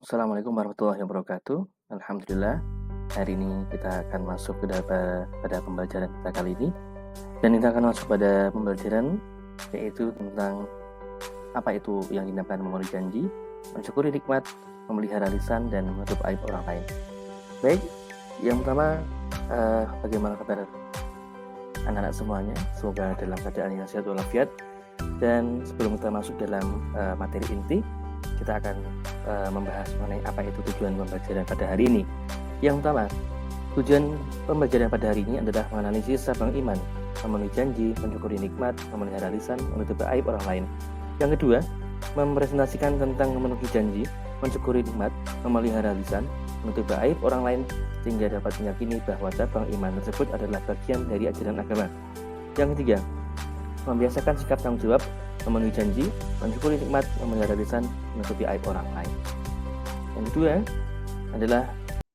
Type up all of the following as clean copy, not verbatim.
Assalamualaikum warahmatullahi wabarakatuh. Alhamdulillah, hari ini kita akan masuk pada pembelajaran kita kali ini. Dan kita akan masuk pada pembelajaran yaitu tentang apa itu yang dinamakan memenuhi janji, mensyukuri nikmat, memelihara lisan, dan menutup aib orang lain. Baik, yang pertama, bagaimana kabar anak-anak semuanya? Semoga dalam keadaan yang sehat walafiat. Dan sebelum kita masuk dalam materi inti, kita akan membahas mengenai apa itu tujuan pembelajaran pada hari ini. Yang pertama, tujuan pembelajaran pada hari ini adalah menganalisis cabang iman, memenuhi janji, mensyukuri nikmat, memelihara lisan, menutup aib orang lain. Yang kedua, mempresentasikan tentang memenuhi janji, mensyukuri nikmat, memelihara lisan, menutup aib orang lain, sehingga dapat meyakini bahwa cabang iman tersebut adalah bagian dari ajaran agama. Yang ketiga, membiasakan sikap tanggung jawab, memenuhi janji, mensyukuri nikmat, memelihara lisan, menutupi aib orang lain. Yang kedua adalah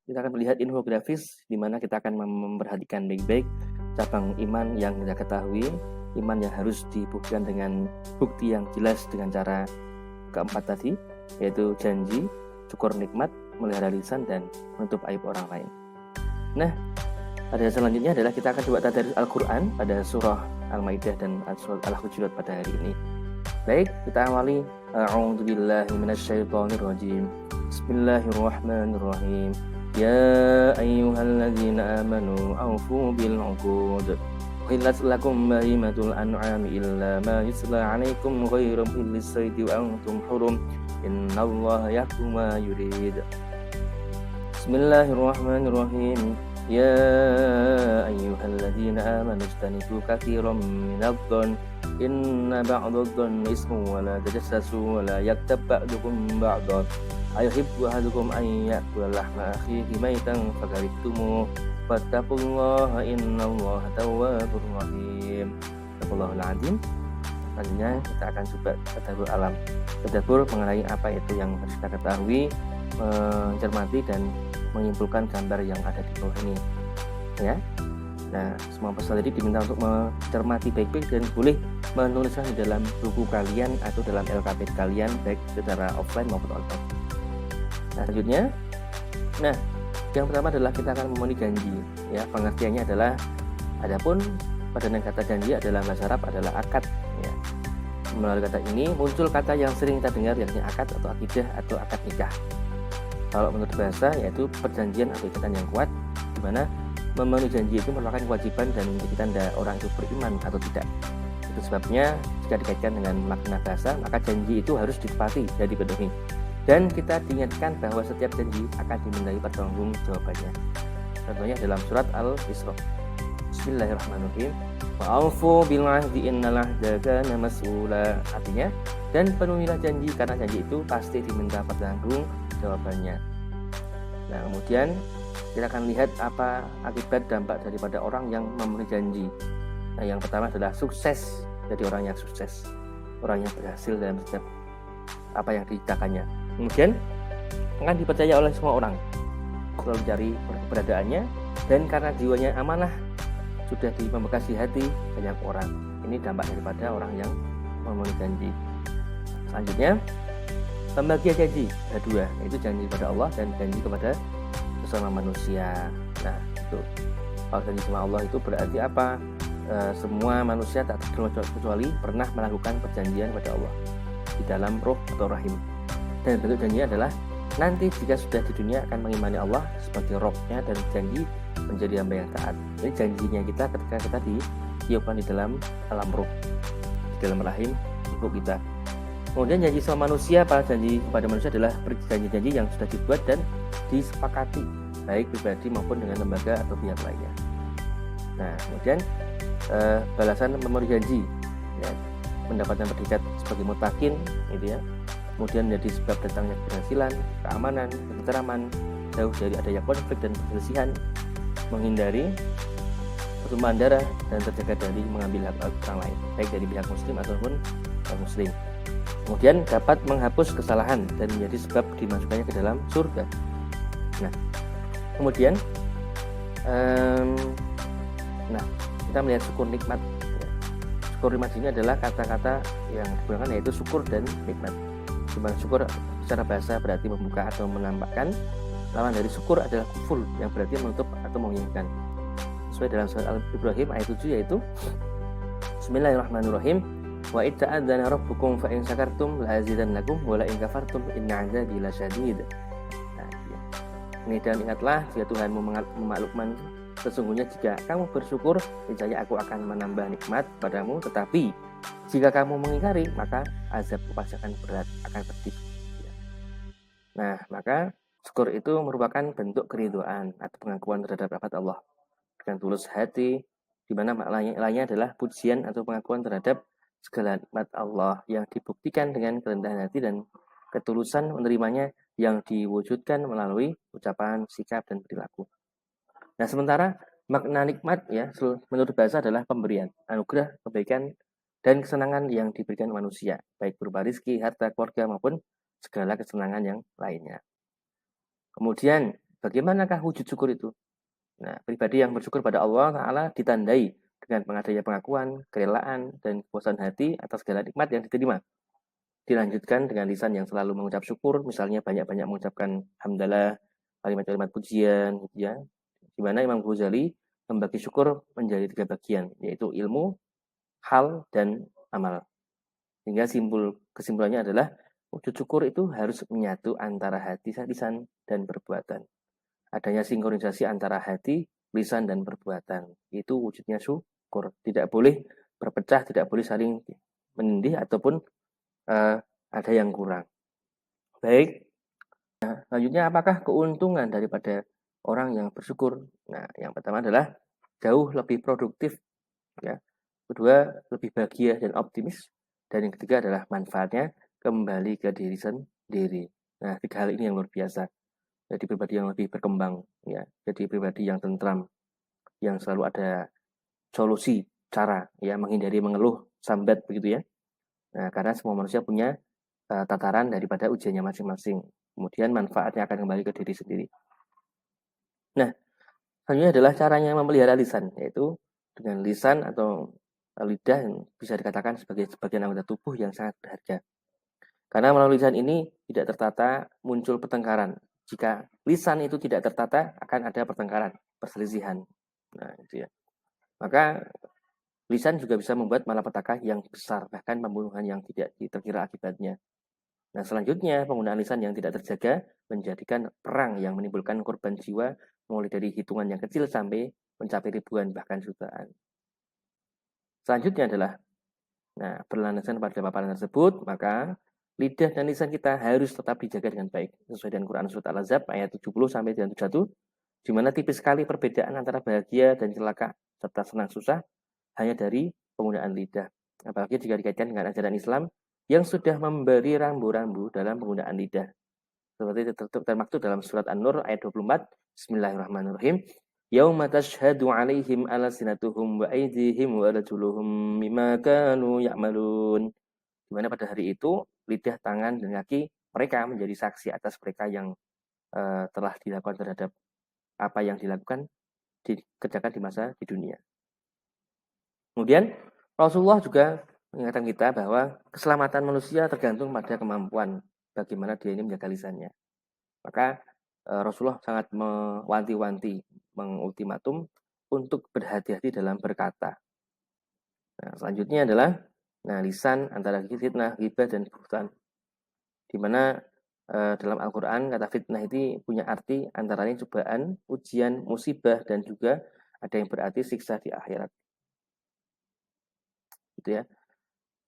kita akan melihat infografis di mana kita akan memperhatikan baik-baik cabang iman yang kita ketahui, iman yang harus dibuktikan dengan bukti yang jelas dengan cara keempat tadi, yaitu janji, syukur nikmat, memelihara lisan, dan menutup aib orang lain. Nah, pada selanjutnya adalah kita akan coba tadarus Al-Quran pada surah Al-Maidah dan Al-Hujurat pada hari ini. Baik, kita awali. A'udzubillahi minasyaitonirrajim. Bismillahirrahmanirrahim. Ya ayyuhalladzina amanu awfu bil 'uqud. Uhillat lakum bahimatul an'ami illa ma yusla 'alaikum ghairu muhillis sayti wa antum hurum. Innallaha yahkumu ma yurid. Bismillahirrahmanirrahim. Ya ayyuhalladzina amanu ijtanibu katsiran minadh-dhann inna ba'dadh-dhanni ismun wa la tajassasu wa la yaktab ba'dukum ba'dhan ayuhibbu ahadukum an ya'kula lahma akhihi maitan fakarihtumuh fattaqullaha innallaha tawwabur rahim. Taqwallahul azim. Selanjutnya kita akan coba tadabbur mengenai apa itu yang harus kita ketahui, mencermati dan menyimpulkan gambar yang ada di bawah ini, ya. Nah, semua peserta tadi diminta untuk mencermati baik-baik dan boleh menuliskan di dalam buku kalian atau dalam LKP kalian, baik secara offline maupun online. Nah, selanjutnya, yang pertama adalah kita akan memenuhi janji, ya. Pengertiannya adalah, adapun padanan kata janji adalah bahasa Arab adalah akad, ya. Melalui kata ini muncul kata yang sering kita dengar, yakni akad atau akidah atau akad nikah. Kalau menurut bahasa, yaitu perjanjian atau ikatan yang kuat, di mana memenuhi janji itu merupakan kewajiban dan menjadi tanda orang itu beriman atau tidak. Itu sebabnya jika dikaitkan dengan makna bahasa, maka janji itu harus ditepati dan dipenuhi. Dan kita diingatkan bahwa setiap janji akan dimintai pertanggung jawabannya. Contohnya dalam surat Al-Isra. Bismillahirrahmanirrahim. Wa'aufu bil 'ahdi innal 'ahda kana mas'ula. Artinya, dan penuhilah janji karena janji itu pasti diminta pertanggung jawabannya. Nah, kemudian kita akan lihat apa akibat dampak daripada orang yang memenuhi janji. Nah, yang pertama adalah sukses. Jadi orang yang sukses, orang yang berhasil dalam setiap apa yang dikerjakannya. Kemudian akan dipercaya oleh semua orang, selalu mencari keberadaannya, dan karena jiwanya amanah sudah membekas di hati banyak orang. Ini dampak daripada orang yang memenuhi janji. Selanjutnya, pembagian janji ada dua, yaitu janji kepada Allah dan janji kepada sesama manusia. Nah, itu kalau janji sama Allah itu berarti apa? Semua manusia tak terkecuali pernah melakukan perjanjian kepada Allah di dalam roh atau rahim. Dan bentuk janjinya adalah nanti jika sudah di dunia akan mengimani Allah sebagai rohnya dan janji menjadi hamba yang taat. Jadi janjinya kita ketika kita ditiupkan di dalam alam roh, di dalam rahim ibu kita. Kemudian janji sama manusia, para janji kepada manusia adalah janji-janji yang sudah dibuat dan disepakati baik pribadi maupun dengan lembaga atau pihak lainnya. Nah, kemudian balasan memenuhi janji, ya, mendapatkan predikat sebagai mutakin, gitu ya. Kemudian menjadi sebab datangnya keberhasilan, keamanan, ketenteraman, jauh dari adanya konflik dan perselisihan, menghindari pertumpahan darah dan terjaga dari mengambil hak orang lain, baik dari pihak muslim ataupun non-muslim. Kemudian dapat menghapus kesalahan dan menjadi sebab dimasukkannya ke dalam surga. Nah, kemudian kita melihat syukur nikmat. Syukur nikmat ini adalah kata-kata yang digunakan, yaitu syukur dan nikmat. Dimana syukur secara bahasa berarti membuka atau menampakkan. Lawan dari syukur adalah kufur yang berarti menutup atau menginginkan. Sesuai dalam surat Al-Ibrahim ayat 7 yaitu Bismillahirrahmanirrahim. Wa itta'adzana rabbukum fa in syakartum la azidannakum wa la in kafartum inna 'adzabi lasyadid. Nah, ini dan ingatlah jika Tuhanmu memaklumkan sesungguhnya jika kamu bersyukur niscaya aku akan menambah nikmat padamu, tetapi jika kamu mengingkari maka azabku pasti akan berat, akan pedih. Nah, maka syukur itu merupakan bentuk keridhaan atau pengakuan terhadap rahmat Allah dengan tulus hati, di mana maknanya adalah pujian atau pengakuan terhadap segala nikmat Allah yang dibuktikan dengan kerendahan hati dan ketulusan menerimanya yang diwujudkan melalui ucapan, sikap, dan perilaku. Nah, sementara makna nikmat ya menurut bahasa adalah pemberian, anugerah, kebaikan, dan kesenangan yang diberikan manusia, baik berupa rizki, harta, keluarga, maupun segala kesenangan yang lainnya. Kemudian, bagaimanakah wujud syukur itu? Nah, pribadi yang bersyukur pada Allah Ta'ala ditandai dengan pengadanya pengakuan, kerelaan, dan kepuasan hati atas segala nikmat yang diterima. Dilanjutkan dengan lisan yang selalu mengucap syukur, misalnya banyak-banyak mengucapkan hamdalah, kalimat-kalimat pujian, gitu ya. Di mana Imam Ghazali membagi syukur menjadi 3 bagian, yaitu ilmu, hal, dan amal. Sehingga kesimpulannya adalah wujud syukur itu harus menyatu antara hati, lisan, dan perbuatan. Adanya sinkronisasi antara hati, lisan, dan perbuatan. Itu wujudnya syukur. Tidak boleh berpecah, tidak boleh saling menindih ataupun ada yang kurang. Baik. Nah, selanjutnya apakah keuntungan daripada orang yang bersyukur? Nah, yang pertama adalah jauh lebih produktif, ya. Kedua, lebih bahagia dan optimis. Dan yang ketiga adalah manfaatnya kembali ke diri sendiri. Nah, 3 hal ini yang luar biasa. Jadi pribadi yang lebih berkembang, ya. Jadi pribadi yang tentram, yang selalu ada solusi, cara, ya, menghindari mengeluh, sambat begitu ya. Nah, karena semua manusia punya tataran daripada ujiannya masing-masing. Kemudian manfaatnya akan kembali ke diri sendiri. Nah, selanjutnya adalah caranya memelihara lisan, yaitu dengan lisan atau lidah yang bisa dikatakan sebagai sebagian anggota tubuh yang sangat berharga. Karena melalui lisan ini tidak tertata muncul pertengkaran. Jika lisan itu tidak tertata akan ada pertengkaran, perselisihan. Nah, itu ya. Maka lisan juga bisa membuat malapetaka yang besar, bahkan pembunuhan yang tidak terkira akibatnya. Nah, selanjutnya penggunaan lisan yang tidak terjaga menjadikan perang yang menimbulkan korban jiwa mulai dari hitungan yang kecil sampai mencapai ribuan bahkan jutaan. Selanjutnya adalah berlandaskan pada paparan tersebut, maka lidah dan lisan kita harus tetap dijaga dengan baik sesuai dengan Quran surat Al-Ahzab ayat 70 sampai 71, di mana tipis sekali perbedaan antara bahagia dan celaka serta senang susah hanya dari penggunaan lidah. Apalagi jika dikaitkan dengan ajaran Islam yang sudah memberi rambu-rambu dalam penggunaan lidah. Seperti termaktub dalam surat An-Nur ayat 24, Bismillahirrahmanirrahim. Yauma tashhadu 'alaihim alsinatuhum wa aydihim wa arjuluhum bima kanu ya'malun. Di mana pada hari itu lidah, tangan, dan kaki mereka menjadi saksi atas mereka yang telah dilakukan terhadap apa yang dilakukan dikerjakan di masa di dunia. Kemudian Rasulullah juga mengingatkan kita bahwa keselamatan manusia tergantung pada kemampuan bagaimana dia ini menjaga lisannya. Maka Rasulullah sangat mewanti-wanti, mengultimatum untuk berhati-hati dalam berkata. Nah, selanjutnya adalah lisan antara fitnah, ghibah, dan buhtan. Di mana dalam Al-Quran kata fitnah itu punya arti antara lain cobaan, ujian, musibah, dan juga ada yang berarti siksa di akhirat. Gitu ya.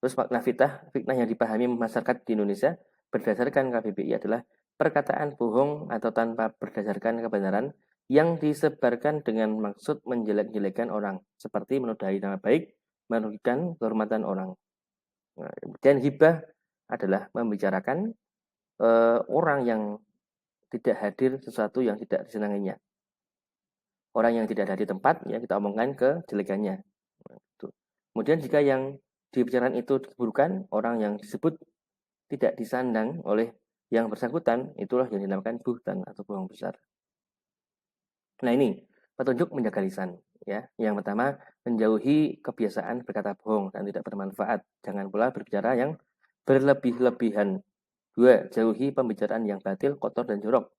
Terus makna fitnah yang dipahami masyarakat di Indonesia berdasarkan KBBI adalah perkataan bohong atau tanpa berdasarkan kebenaran yang disebarkan dengan maksud menjelek-jelekan orang, seperti menodai nama baik, merugikan kehormatan orang. Nah, kemudian hibah adalah membicarakan orang yang tidak hadir sesuatu yang tidak disenanginya. Orang yang tidak ada di tempat, ya kita omongkan kejelekannya. Nah, gitu. Kemudian jika yang dibicarakan itu keburukan, orang yang disebut tidak disandang oleh yang bersangkutan, itulah yang dinamakan buhtan atau bohong besar. Nah, ini petunjuk menjaga lisan, ya. Yang pertama, menjauhi kebiasaan berkata bohong dan tidak bermanfaat. Jangan pula berbicara yang berlebih-lebihan. 2. Jauhi pembicaraan yang batil, kotor, dan jorok.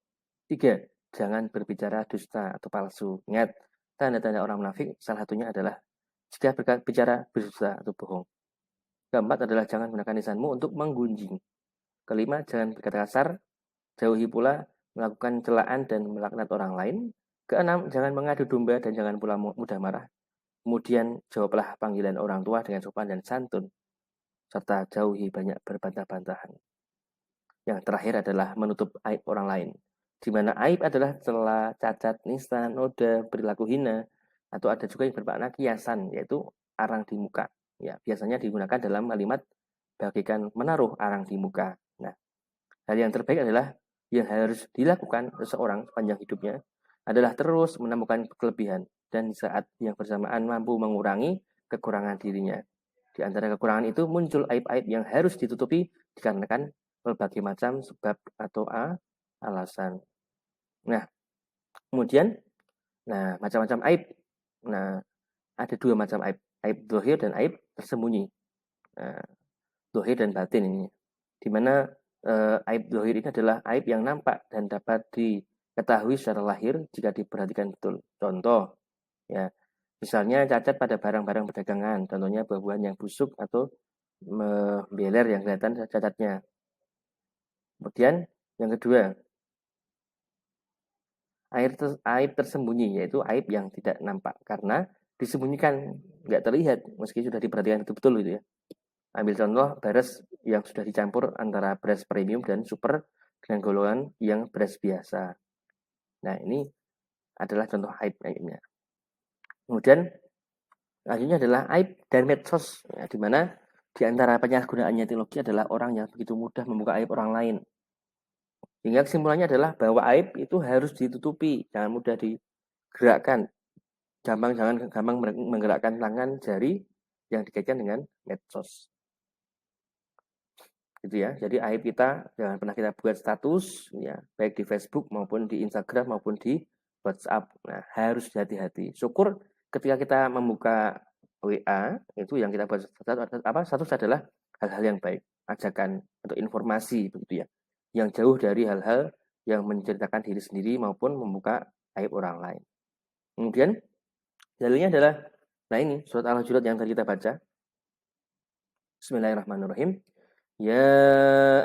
3. Jangan berbicara dusta atau palsu. Ingat, tanda-tanda orang munafik salah satunya adalah jika bicara berdusta atau bohong. Keempat adalah jangan gunakan lisanmu untuk menggunjing. Kelima, jangan berkata kasar. Jauhi pula melakukan celaan dan melaknat orang lain. Keenam, jangan mengadu domba dan jangan pula mudah marah. Kemudian, jawablah panggilan orang tua dengan sopan dan santun, serta jauhi banyak berbantah-bantahan. Yang terakhir adalah menutup aib orang lain, di mana aib adalah celah, cacat, nista, noda, perilaku hina, atau ada juga yang bermakna kiasan, yaitu arang di muka. Ya, biasanya digunakan dalam kalimat bagikan menaruh arang di muka. Nah, hal yang terbaik adalah yang harus dilakukan seseorang sepanjang hidupnya adalah terus menemukan kelebihan dan saat yang bersamaan mampu mengurangi kekurangan dirinya. Di antara kekurangan itu muncul aib-aib yang harus ditutupi dikarenakan berbagai macam sebab atau alasan. Nah, kemudian, macam-macam aib. Nah, ada dua macam aib, aib dohir dan aib tersembunyi. Nah, dohir dan batin ini, di mana aib dohir ini adalah aib yang nampak dan dapat diketahui secara lahir jika diperhatikan betul. Contoh, ya, misalnya cacat pada barang-barang perdagangan, contohnya buah-buahan yang busuk atau beler yang kelihatan cacatnya. Kemudian yang kedua, aib tersembunyi, yaitu aib yang tidak nampak karena disembunyikan, nggak terlihat meski sudah diperhatikan betul-betul gitu ya. Ambil contoh beras yang sudah dicampur antara beras premium dan super dengan golongan yang beras biasa. Nah, ini adalah contoh aibnya. Kemudian selanjutnya adalah aib dan medsos, ya, di mana di antara penyalahgunaannya teknologi adalah orang yang begitu mudah membuka aib orang lain. Sehingga kesimpulannya adalah bahwa aib itu harus ditutupi, jangan mudah digerakkan. Jangan gampang menggerakkan tangan jari yang dikaitkan dengan medsos. Gitu ya. Jadi aib kita jangan pernah kita buat status ya, baik di Facebook maupun di Instagram maupun di WhatsApp. Nah, harus hati-hati. Syukur ketika kita membuka WA itu yang kita buat status adalah hal-hal yang baik, ajakan atau informasi begitu ya. Yang jauh dari hal-hal yang menceritakan diri sendiri maupun membuka aib orang lain. Kemudian dalilnya adalah ini surat Al-Hujurat yang tadi kita baca. Bismillahirrahmanirrahim. Ya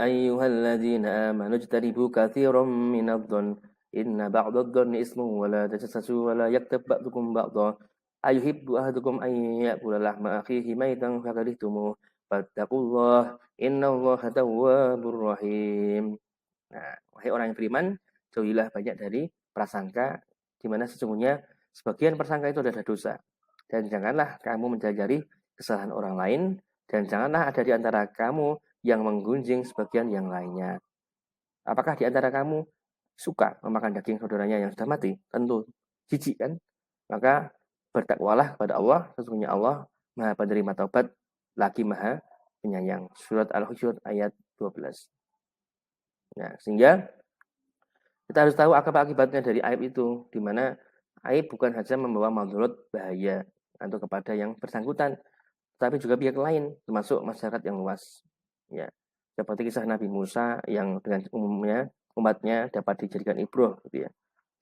ayyuhalladzina amanu ijtanibu katsiran minadh-dhon inna ba'dadh-dhonni ismun wa la tajassasu wa la yaktab ba'dukum ba'dha ayuhibbu ahadukum an ya'kula lahma akhihi maitan fakarihtumuh fattaqullah innallaha tawwabur rahim. Nah, wahai orang yang beriman, jauhilah banyak dari prasangka, di mana sesungguhnya sebagian prasangka itu adalah dosa. Dan janganlah kamu menjajari kesalahan orang lain, dan janganlah ada di antara kamu yang menggunjing sebagian yang lainnya. Apakah di antara kamu suka memakan daging saudaranya yang sudah mati? Tentu jijik kan? Maka bertakwalah kepada Allah, sesungguhnya Allah Maha Penerima Taubat, lagi Maha Penyayang. Surat Al-Hujurat ayat 12. Nah, sehingga kita harus tahu apa akibatnya dari aib itu, di mana aib bukan saja membawa madarat bahaya atau kepada yang bersangkutan, tapi juga pihak lain, termasuk masyarakat yang luas. Ya, seperti kisah Nabi Musa yang dengan umumnya umatnya dapat dijadikan ibroh, gitu ya.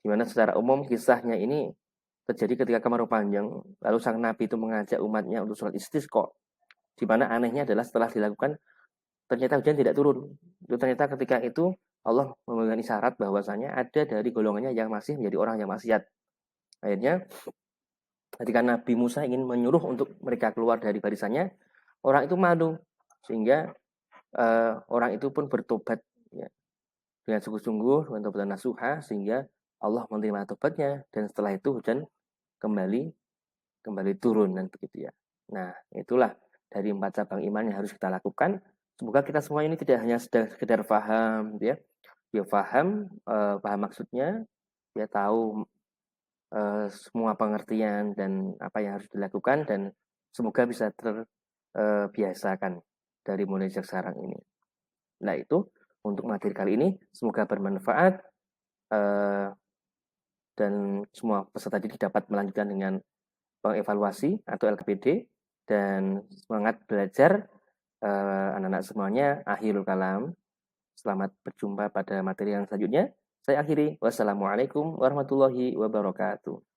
Di mana secara umum kisahnya ini terjadi ketika kemarau panjang, lalu sang Nabi itu mengajak umatnya untuk sholat istisqa. Di mana anehnya adalah setelah dilakukan ternyata hujan tidak turun. Itu ternyata ketika itu Allah memberikan isyarat bahwasanya ada dari golongannya yang masih menjadi orang yang maksiat. Akhirnya ketika Nabi Musa ingin menyuruh untuk mereka keluar dari barisannya, orang itu malu, sehingga orang itu pun bertobat ya, dengan sungguh-sungguh, dengan tobat nasuha, sehingga Allah menerima tobatnya, dan setelah itu hujan kembali turun dan begitu ya. Nah, itulah dari 4 cabang iman yang harus kita lakukan. Semoga kita semua ini tidak hanya sekedar paham ya, paham maksudnya, ya tahu semua pengertian dan apa yang harus dilakukan, dan semoga bisa terbiasakan dari mulai sekarang ini. Nah, itu untuk materi kali ini, semoga bermanfaat dan semua peserta didik dapat melanjutkan dengan pengevaluasi atau LKPD, dan semangat belajar anak-anak semuanya. Akhirul kalam. Selamat berjumpa pada materi yang selanjutnya. Saya akhiri. Wassalamualaikum warahmatullahi wabarakatuh.